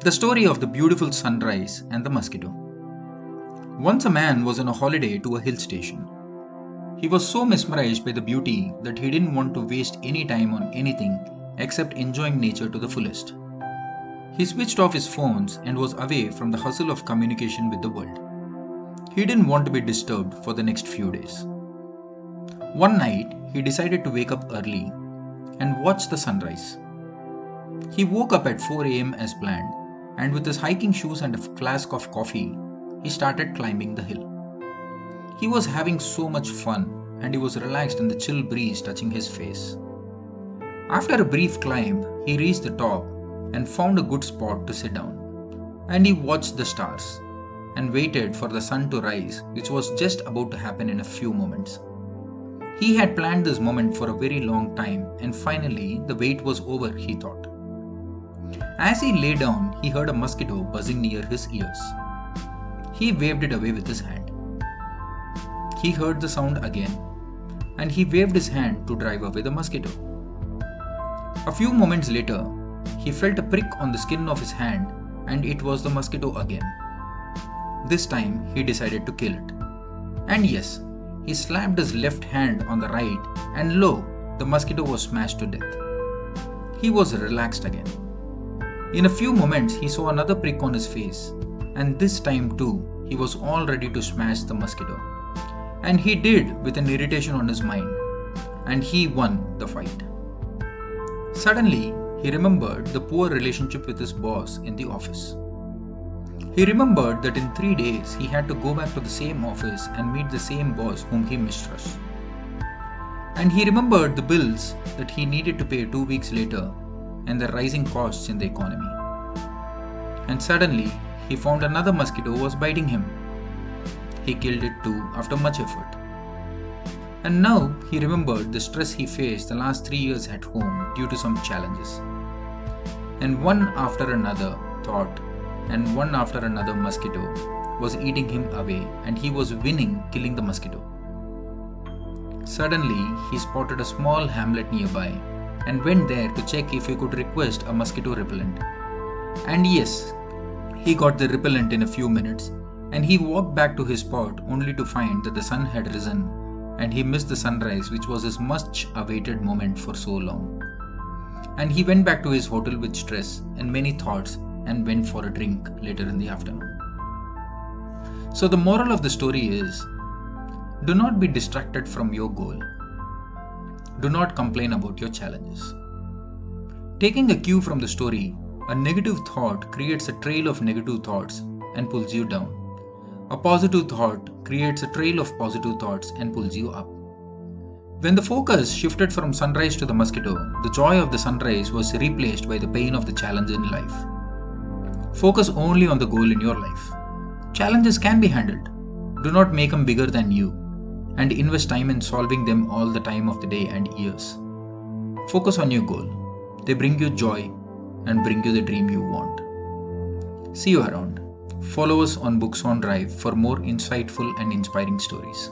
The story of the beautiful sunrise and the mosquito. Once a man was on a holiday to a hill station. He was so mesmerized by the beauty that he didn't want to waste any time on anything except enjoying nature to the fullest. He switched off his phones and was away from the hustle of communication with the world. He didn't want to be disturbed for the next few days. One night, he decided to wake up early and watch the sunrise. He woke up at 4 a.m. as planned, and with his hiking shoes and a flask of coffee, he started climbing the hill. He was having so much fun and he was relaxed in the chill breeze touching his face. After a brief climb, he reached the top and found a good spot to sit down. And he watched the stars and waited for the sun to rise, which was just about to happen in a few moments. He had planned this moment for a very long time, and finally the wait was over, he thought. As he lay down, he heard a mosquito buzzing near his ears. He waved it away with his hand. He heard the sound again, and he waved his hand to drive away the mosquito. A few moments later, he felt a prick on the skin of his hand, and it was the mosquito again. This time, he decided to kill it. And yes, he slapped his left hand on the right, and lo, the mosquito was smashed to death. He was relaxed again. In a few moments, he saw another prick on his face, and this time too, he was all ready to smash the mosquito. And he did with an irritation on his mind, and he won the fight. Suddenly, he remembered the poor relationship with his boss in the office. He remembered that in 3 days, he had to go back to the same office and meet the same boss whom he mistrusted. And he remembered the bills that he needed to pay 2 weeks later and the rising costs in the economy. And suddenly, he found another mosquito was biting him. He killed it too after much effort. And now he remembered the stress he faced the last 3 years at home due to some challenges. And one after another thought and one after another mosquito was eating him away, and he was winning killing the mosquito. Suddenly, he spotted a small hamlet nearby and went there to check if he could request a mosquito repellent. And yes, he got the repellent in a few minutes, and he walked back to his spot only to find that the sun had risen and he missed the sunrise, which was his much awaited moment for so long. And he went back to his hotel with stress and many thoughts and went for a drink later in the afternoon. So the moral of the story is, do not be distracted from your goal. Do not complain about your challenges. Taking a cue from the story, a negative thought creates a trail of negative thoughts and pulls you down. A positive thought creates a trail of positive thoughts and pulls you up. When the focus shifted from sunrise to the mosquito, the joy of the sunrise was replaced by the pain of the challenge in life. Focus only on the goal in your life. Challenges can be handled. Do not make them bigger than you, and invest time in solving them all the time of the day and years. Focus on your goal. They bring you joy and bring you the dream you want. See you around. Follow us on Books on Drive for more insightful and inspiring stories.